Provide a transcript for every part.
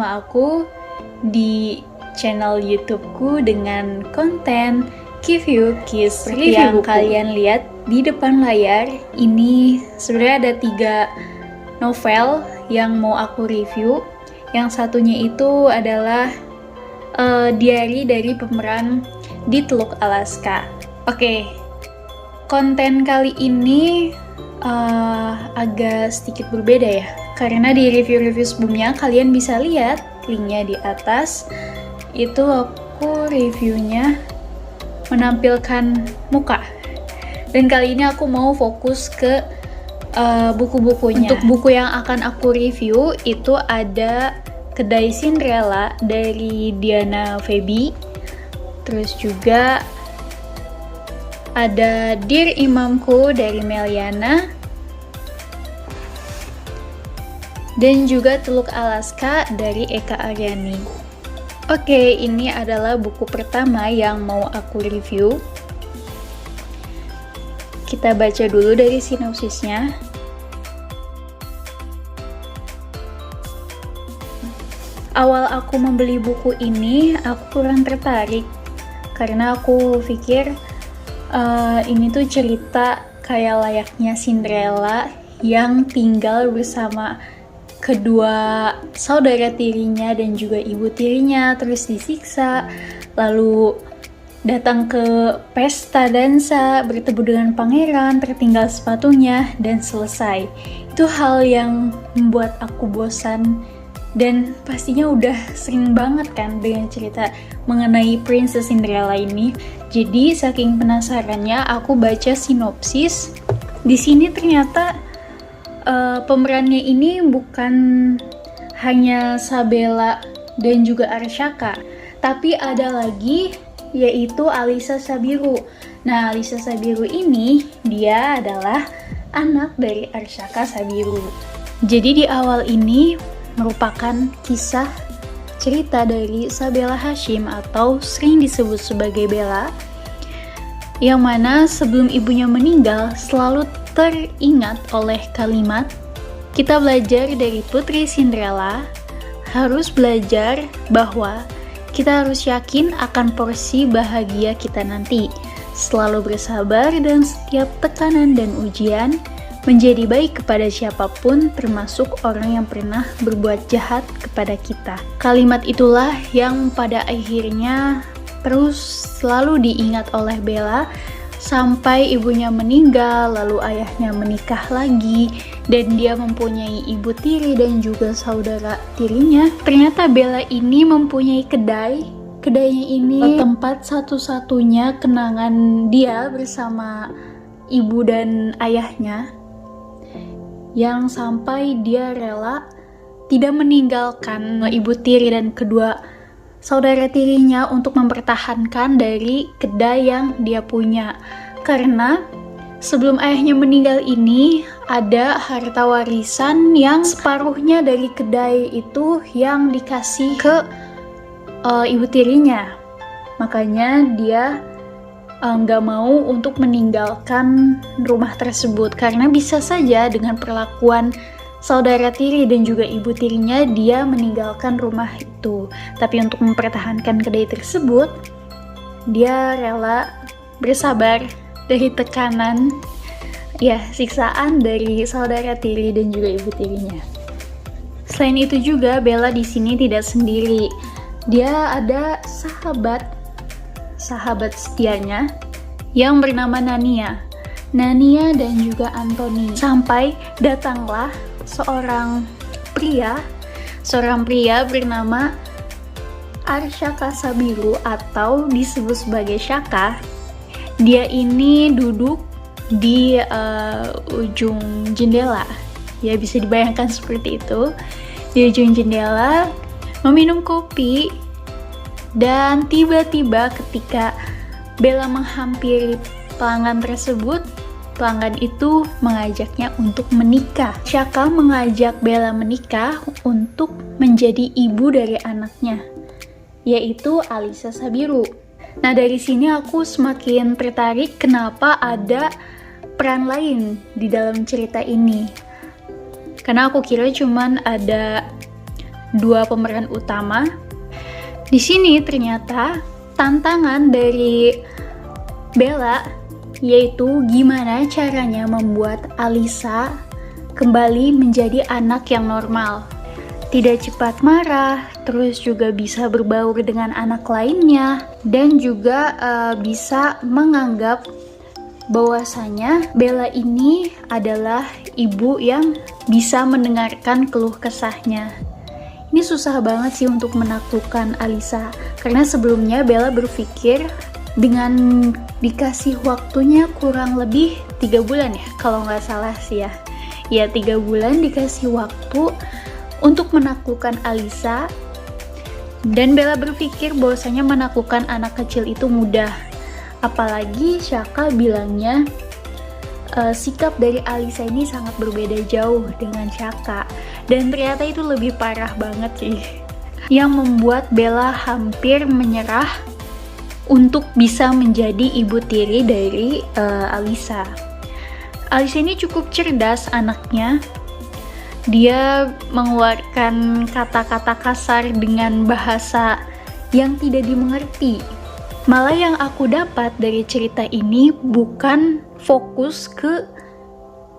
bersama aku di channel YouTubeku dengan konten Give You Kiss. Seperti yang kalian lihat di depan layar, ini sebenarnya ada 3 novel yang mau aku review. Yang satunya itu adalah diary dari pemeran di Teluk Alaska. Oke, konten kali ini agak sedikit berbeda ya, karena di review-review sebelumnya kalian bisa lihat linknya di atas. Itu aku reviewnya menampilkan muka, dan kali ini aku mau fokus ke buku-bukunya. Untuk buku yang akan aku review itu ada Kedai Cinderella dari Diana Feby, terus juga ada Dear Imamku dari Meliana, dan juga Teluk Alaska dari Eka Aryani. Oke, ini adalah buku pertama yang mau aku review. Kita baca dulu dari sinopsisnya. Awal aku membeli buku ini, aku kurang tertarik karena aku pikir ini tuh cerita kayak layaknya Cinderella yang tinggal bersama kedua saudara tirinya dan juga ibu tirinya, terus disiksa, lalu datang ke pesta dansa, bertemu dengan pangeran, tertinggal sepatunya, dan selesai. Itu hal yang membuat aku bosan, dan pastinya udah sering banget kan dengan cerita mengenai Princess Cinderella ini. Jadi saking penasarannya aku baca sinopsis. Di sini ternyata pemerannya ini bukan hanya Sabella dan juga Arshaka, tapi ada lagi yaitu Alisa Sabiru. Nah, Alisa Sabiru ini dia adalah anak dari Arshaka Sabiru. Jadi di awal ini merupakan kisah cerita dari Sabella Hashim atau sering disebut sebagai Bella, yang mana sebelum ibunya meninggal selalu teringat oleh kalimat, kita belajar dari Putri Cinderella, harus belajar bahwa kita harus yakin akan porsi bahagia kita nanti, selalu bersabar dan setiap tekanan dan ujian, menjadi baik kepada siapapun, termasuk orang yang pernah berbuat jahat kepada kita. Kalimat itulah yang pada akhirnya terus selalu diingat oleh Bella sampai ibunya meninggal, lalu ayahnya menikah lagi, dan dia mempunyai ibu tiri dan juga saudara tirinya. Ternyata Bella ini mempunyai kedai. Kedainya ini tempat satu-satunya kenangan dia bersama ibu dan ayahnya, yang sampai dia rela tidak meninggalkan ibu tiri dan kedua saudara tirinya untuk mempertahankan dari kedai yang dia punya. Karena sebelum ayahnya meninggal ini ada harta warisan yang separuhnya dari kedai itu yang dikasih ke ibu tirinya. Makanya dia nggak mau untuk meninggalkan rumah tersebut, karena bisa saja dengan perlakuan saudara tiri dan juga ibu tirinya dia meninggalkan rumah itu. Tapi untuk mempertahankan kedai tersebut, dia rela bersabar dari tekanan, ya, siksaan dari saudara tiri dan juga ibu tirinya. Selain itu juga Bella di sini tidak sendiri. Dia ada sahabat setianya yang bernama Nania dan juga Anthony. Sampai datanglah seorang pria bernama Arshaka Sabiru atau disebut sebagai Shaka. Dia ini duduk di ujung jendela, ya bisa dibayangkan seperti itu, di ujung jendela meminum kopi. Dan tiba-tiba ketika Bella menghampiri pelanggan tersebut, pelanggan itu mengajaknya untuk menikah. Shaka mengajak Bella menikah untuk menjadi ibu dari anaknya, yaitu Alisa Sabiru. Nah, dari sini aku semakin tertarik kenapa ada peran lain di dalam cerita ini. Karena aku kira cuman ada dua pemeran utama. Di sini ternyata tantangan dari Bella yaitu gimana caranya membuat Alisa kembali menjadi anak yang normal. Tidak cepat marah, terus juga bisa berbaur dengan anak lainnya, dan juga bisa menganggap bahwasanya Bella ini adalah ibu yang bisa mendengarkan keluh kesahnya. Ini susah banget sih untuk menaklukkan Alisa, karena sebelumnya Bella berpikir dengan dikasih waktunya kurang lebih 3 bulan ya, kalau nggak salah sih ya. Ya 3 bulan dikasih waktu untuk menaklukkan Alisa, dan Bella berpikir bahwasanya menaklukkan anak kecil itu mudah. Apalagi Shaka bilangnya sikap dari Alisa ini sangat berbeda jauh dengan Shaka, dan ternyata itu lebih parah banget sih, yang membuat Bella hampir menyerah untuk bisa menjadi ibu tiri dari Alisa. Alisa ini cukup cerdas anaknya. Dia mengeluarkan kata-kata kasar dengan bahasa yang tidak dimengerti. Malah yang aku dapat dari cerita ini bukan fokus ke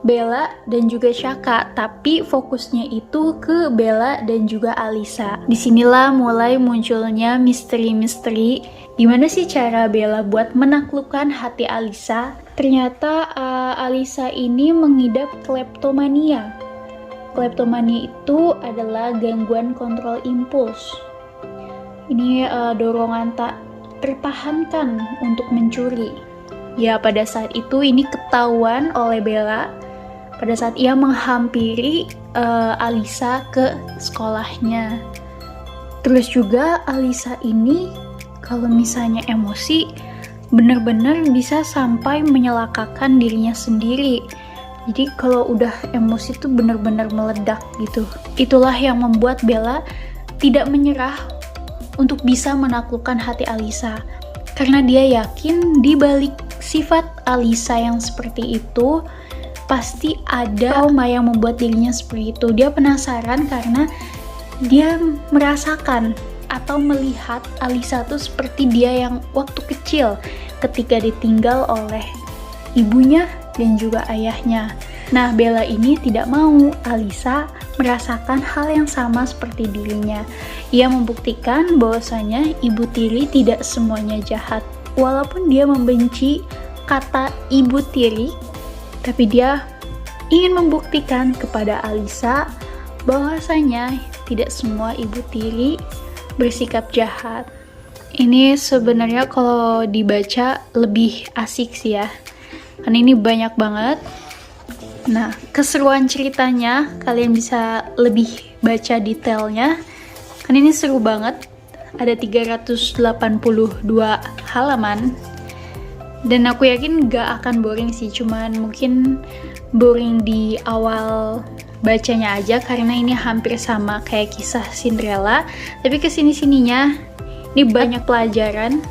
Bella dan juga Shaka, tapi fokusnya itu ke Bella dan juga Alisa. Disinilah mulai munculnya misteri-misteri. Gimana sih cara Bella buat menaklukkan hati Alisa? Ternyata Alisa ini mengidap kleptomania. Kleptomania itu adalah gangguan kontrol impuls. Ini dorongan tak tertahankan untuk mencuri. Ya, pada saat itu ini ketahuan oleh Bella pada saat ia menghampiri Alisa ke sekolahnya. Terus juga Alisa ini kalau misalnya emosi benar-benar bisa sampai menyelakakan dirinya sendiri. Jadi kalau udah emosi tuh benar-benar meledak gitu. Itulah yang membuat Bella tidak menyerah untuk bisa menaklukkan hati Alisa, karena dia yakin di balik sifat Alisa yang seperti itu pasti ada trauma yang membuat dirinya seperti itu. Dia penasaran karena dia merasakan atau melihat Alisa tuh seperti dia yang waktu kecil ketika ditinggal oleh ibunya dan juga ayahnya. Nah, Bella ini tidak mau Alisa merasakan hal yang sama seperti dirinya. Ia membuktikan bahwasanya ibu tiri tidak semuanya jahat. Walaupun dia membenci kata ibu tiri, tapi dia ingin membuktikan kepada Alisa bahwasanya tidak semua ibu tiri bersikap jahat. Ini sebenarnya kalau dibaca lebih asik sih ya, karena ini banyak banget. Nah, keseruan ceritanya kalian bisa lebih baca detailnya, kan ini seru banget. Ada 382 halaman, dan aku yakin gak akan boring sih, cuman mungkin boring di awal bacanya aja karena ini hampir sama kayak kisah Cinderella, tapi kesini-sininya ini banyak pelajaran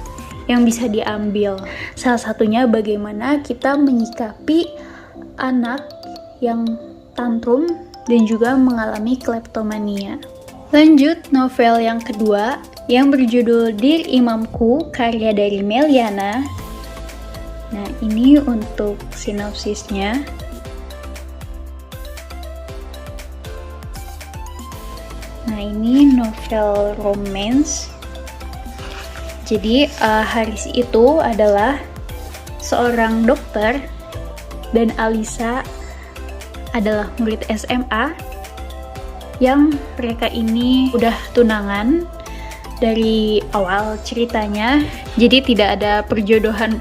yang bisa diambil. Salah satunya bagaimana kita menyikapi anak yang tantrum dan juga mengalami kleptomania. Lanjut novel yang kedua yang berjudul Dear Imamku, karya dari Meliana. Nah, ini untuk sinopsisnya. Nah, ini novel romance. Jadi Haris itu adalah seorang dokter dan Alisa adalah murid SMA yang mereka ini udah tunangan dari awal ceritanya. Jadi tidak ada perjodohan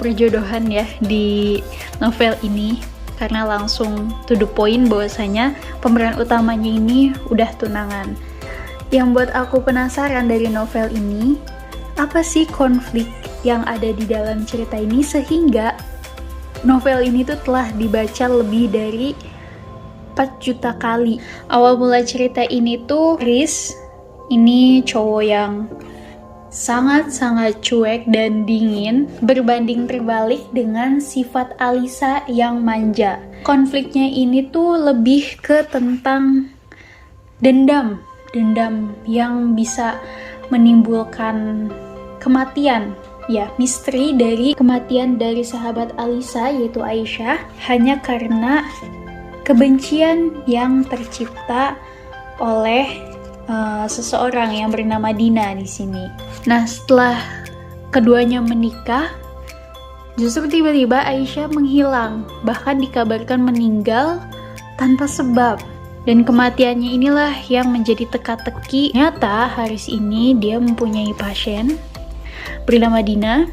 ya di novel ini, karena langsung to the point bahwasanya pemeran utamanya ini udah tunangan. Yang buat aku penasaran dari novel ini, apa sih konflik yang ada di dalam cerita ini sehingga novel ini tuh telah dibaca lebih dari 4 juta kali. Awal mula cerita ini tuh Chris, ini cowok yang sangat-sangat cuek dan dingin, berbanding terbalik dengan sifat Alisa yang manja. Konfliknya ini tuh lebih ke tentang dendam dendam yang bisa menimbulkan kematian. Ya, misteri dari kematian dari sahabat Alisa yaitu Aisyah hanya karena kebencian yang tercipta oleh seseorang yang bernama Dina di sini. Nah, setelah keduanya menikah, justru tiba-tiba Aisyah menghilang, bahkan dikabarkan meninggal tanpa sebab. Dan kematiannya inilah yang menjadi teka-teki. Ternyata Haris ini dia mempunyai pasien bernama Dina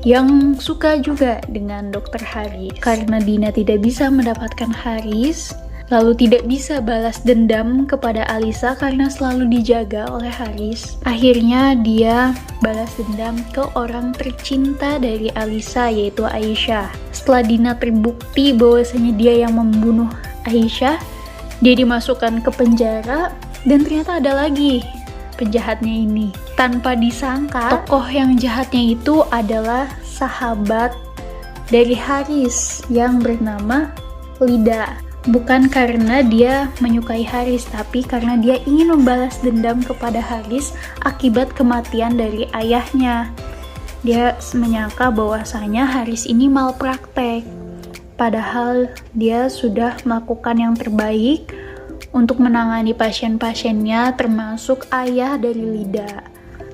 yang suka juga dengan dokter Haris. Karena Dina tidak bisa mendapatkan Haris, lalu tidak bisa balas dendam kepada Alisa karena selalu dijaga oleh Haris. Akhirnya dia balas dendam ke orang tercinta dari Alisa yaitu Aisyah. Setelah Dina terbukti bahwasanya dia yang membunuh Aisyah, dia dimasukkan ke penjara dan ternyata ada lagi penjahatnya ini. Tanpa disangka, tokoh yang jahatnya itu adalah sahabat dari Haris yang bernama Lida. Bukan karena dia menyukai Haris, tapi karena dia ingin membalas dendam kepada Haris akibat kematian dari ayahnya. Dia menyangka bahwasanya Haris ini malpraktek, padahal dia sudah melakukan yang terbaik untuk menangani pasien-pasiennya, termasuk ayah dari Lida.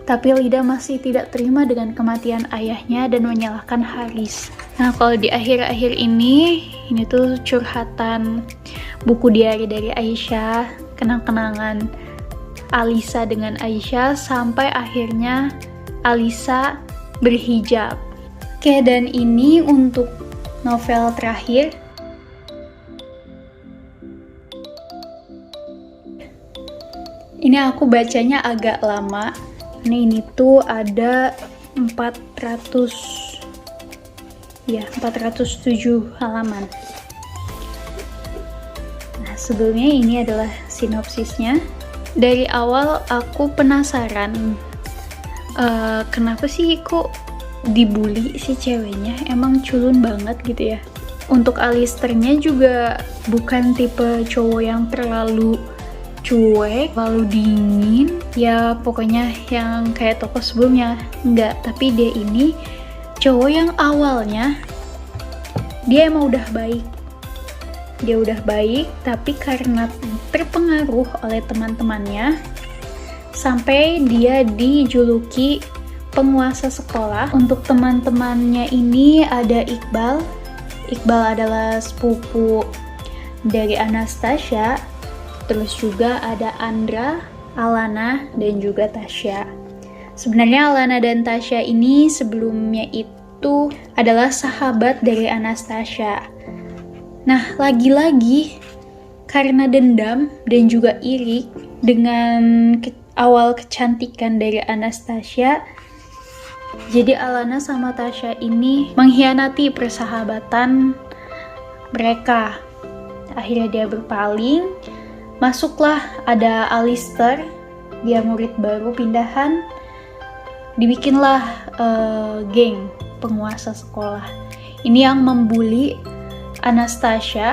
Tapi Lida masih tidak terima dengan kematian ayahnya dan menyalahkan Haris. Nah, kalau di akhir-akhir ini tuh curhatan buku diari dari Aisyah, kenang-kenangan Alisa dengan Aisyah, sampai akhirnya Alisa berhijab. Oke, dan ini untuk novel terakhir. Ini aku bacanya agak lama. Ini tuh ada 407 halaman. Nah, sebelumnya ini adalah sinopsisnya. Dari awal aku penasaran, kenapa sih kok dibully si ceweknya, emang culun banget gitu ya. Untuk Alisternya juga bukan tipe cowok yang terlalu cuek, lalu dingin, ya pokoknya yang kayak tokoh sebelumnya, enggak. Tapi dia ini cowok yang awalnya dia emang udah baik, tapi karena terpengaruh oleh teman-temannya sampai dia dijuluki penguasa sekolah. Untuk teman-temannya ini ada Iqbal adalah sepupu dari Anastasia. Terus juga ada Andra, Alana, dan juga Tasya. Sebenarnya Alana dan Tasya ini sebelumnya itu adalah sahabat dari Anastasia. Nah, lagi-lagi karena dendam dan juga iri dengan awal kecantikan dari Anastasia, jadi Alana sama Tasya ini mengkhianati persahabatan mereka. Akhirnya dia berpaling. Masuklah ada Alister, dia murid baru pindahan. Dibikinlah geng penguasa sekolah. Ini yang membuli Anastasia.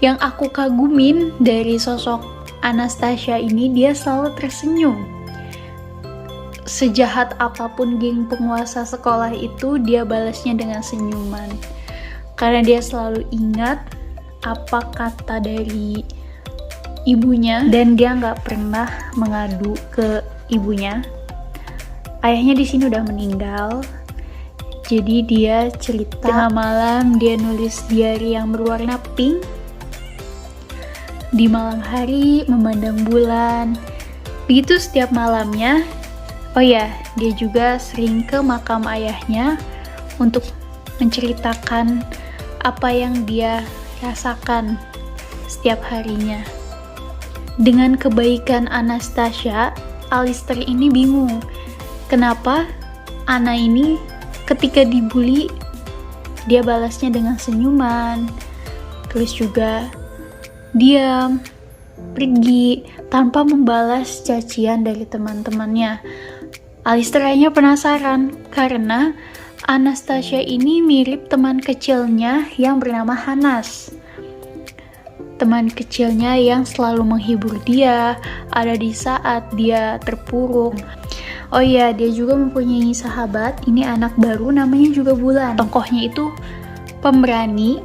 Yang aku kagumin dari sosok Anastasia ini, dia selalu tersenyum. Sejahat apapun geng penguasa sekolah itu, dia balasnya dengan senyuman. Karena dia selalu ingat apa kata dari ibunya, dan dia nggak pernah mengadu ke ibunya. Ayahnya di sini udah meninggal, jadi dia cerita tengah malam dia nulis diary yang berwarna pink. Di malam hari memandang bulan. Begitu setiap malamnya. Oh ya, dia juga sering ke makam ayahnya untuk menceritakan apa yang dia rasakan setiap harinya. Dengan kebaikan Anastasia, Alister ini bingung. Kenapa Ana ini ketika dibully, dia balasnya dengan senyuman. Terus juga diam, pergi, tanpa membalas cacian dari teman-temannya. Alister akhirnya penasaran, karena Anastasia ini mirip teman kecilnya yang bernama Hanas. teman kecilnya yang selalu menghibur dia, ada di saat dia terpuruk. Oh iya, dia juga mempunyai sahabat, ini anak baru namanya juga Bulan. Tokohnya itu pemberani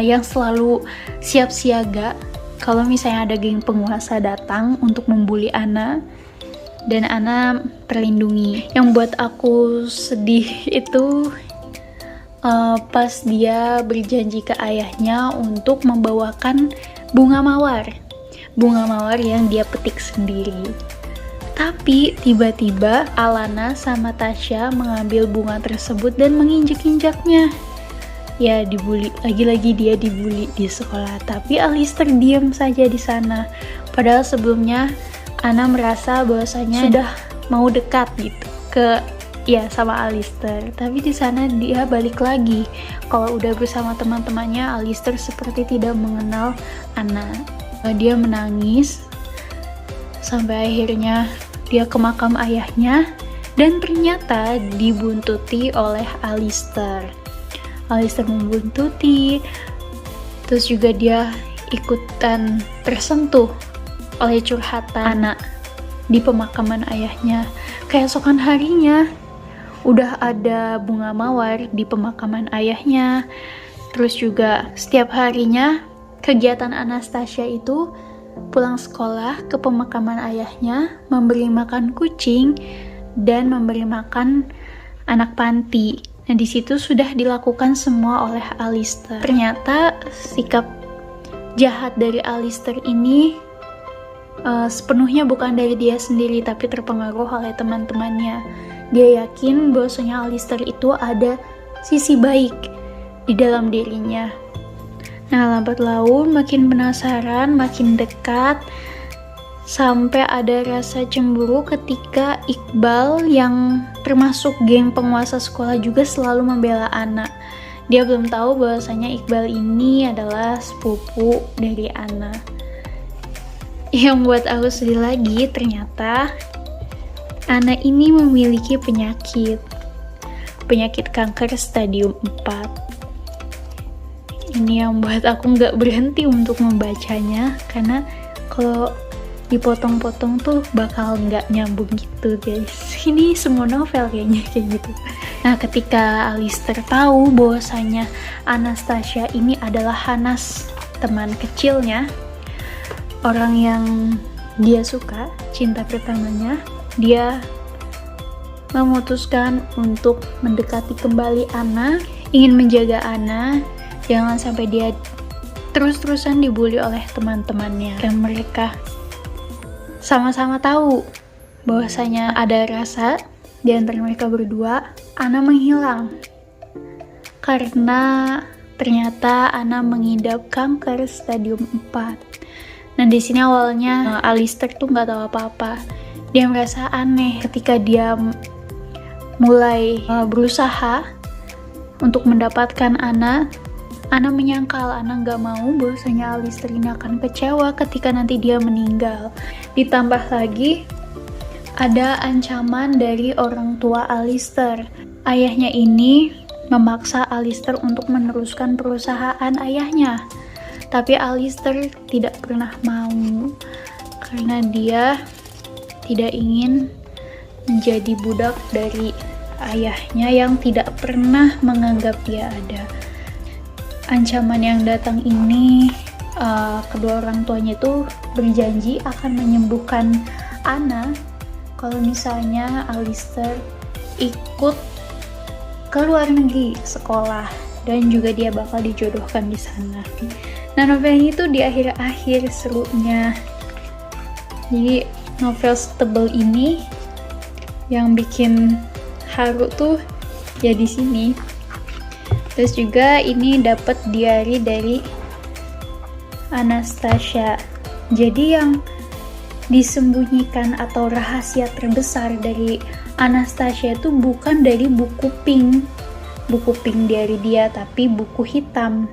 yang selalu siap siaga kalau misalnya ada geng penguasa datang untuk membuli Anna, dan Anna terlindungi. Yang buat aku sedih itu pas dia berjanji ke ayahnya untuk membawakan bunga mawar yang dia petik sendiri. Tapi tiba-tiba Alana sama Tasya mengambil bunga tersebut dan menginjak-injaknya. Ya, dibully, lagi-lagi dia dibully di sekolah. Tapi Alistair diam saja di sana. Padahal sebelumnya Anna merasa bahwasanya sudah mau dekat gitu sama Alistair. Tapi di sana dia balik lagi. Kalau udah bersama teman-temannya, Alistair seperti tidak mengenal Anna. Dia menangis sampai akhirnya dia ke makam ayahnya dan ternyata dibuntuti oleh Alistair. Alistair membuntuti, terus juga dia ikutan tersentuh oleh curhatan anak di pemakaman ayahnya. Keesokan harinya udah ada bunga mawar di pemakaman ayahnya. Terus juga setiap harinya kegiatan Anastasia itu pulang sekolah ke pemakaman ayahnya, memberi makan kucing dan memberi makan anak panti. Nah, di situ sudah dilakukan semua oleh Alistair. Ternyata sikap jahat dari Alistair ini sepenuhnya bukan dari dia sendiri, tapi terpengaruh oleh teman-temannya. Dia yakin bahwasanya Alistair itu ada sisi baik di dalam dirinya. Nah, lambat laun makin penasaran, makin dekat, sampai ada rasa cemburu ketika Iqbal yang termasuk geng penguasa sekolah juga selalu membela Anna. Dia belum tahu bahwasanya Iqbal ini adalah sepupu dari Anna. Yang buat aku sedih lagi, ternyata Anna ini memiliki penyakit kanker stadium 4. Ini yang buat aku nggak berhenti untuk membacanya, karena kalau dipotong-potong tuh bakal nggak nyambung gitu guys. Ini semua novel kayaknya kayak gitu. Nah, ketika Alistair tahu bahwasanya Anastasia ini adalah Hanas, teman kecilnya, orang yang dia suka, cinta pertamanya, dia memutuskan untuk mendekati kembali Anna, ingin menjaga Anna, jangan sampai dia terus-terusan dibully oleh teman-temannya. Dan mereka sama-sama tahu bahwasanya ada rasa di antara mereka berdua. Anna menghilang karena ternyata Anna mengidap kanker stadium 4. Nah, di sini awalnya Alistair tuh nggak tahu apa-apa. Dia merasa aneh ketika dia mulai berusaha untuk mendapatkan Anna. Anna menyangkal, Anna nggak mau bahwasanya Alistair ini akan kecewa ketika nanti dia meninggal. Ditambah lagi ada ancaman dari orang tua Alistair. Ayahnya ini memaksa Alistair untuk meneruskan perusahaan ayahnya. Tapi Alistair tidak pernah mau karena dia tidak ingin menjadi budak dari ayahnya yang tidak pernah menganggap dia ada. Ancaman yang datang ini, kedua orang tuanya itu berjanji akan menyembuhkan Anna kalau misalnya Alistair ikut ke luar negeri sekolah, dan juga dia bakal dijodohkan di sana. Nah, novel ini tuh di akhir-akhir serunya. Jadi novel setebal ini yang bikin haru tuh ya di sini. Terus juga ini dapat diary dari Anastasia. Jadi yang disembunyikan atau rahasia terbesar dari Anastasia itu bukan dari buku pink diary dia, tapi buku hitam.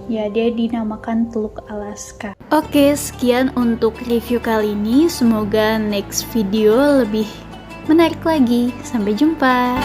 Ya, dia dinamakan Teluk Alaska. Oke, sekian untuk review kali ini. Semoga next video lebih menarik lagi. Sampai jumpa.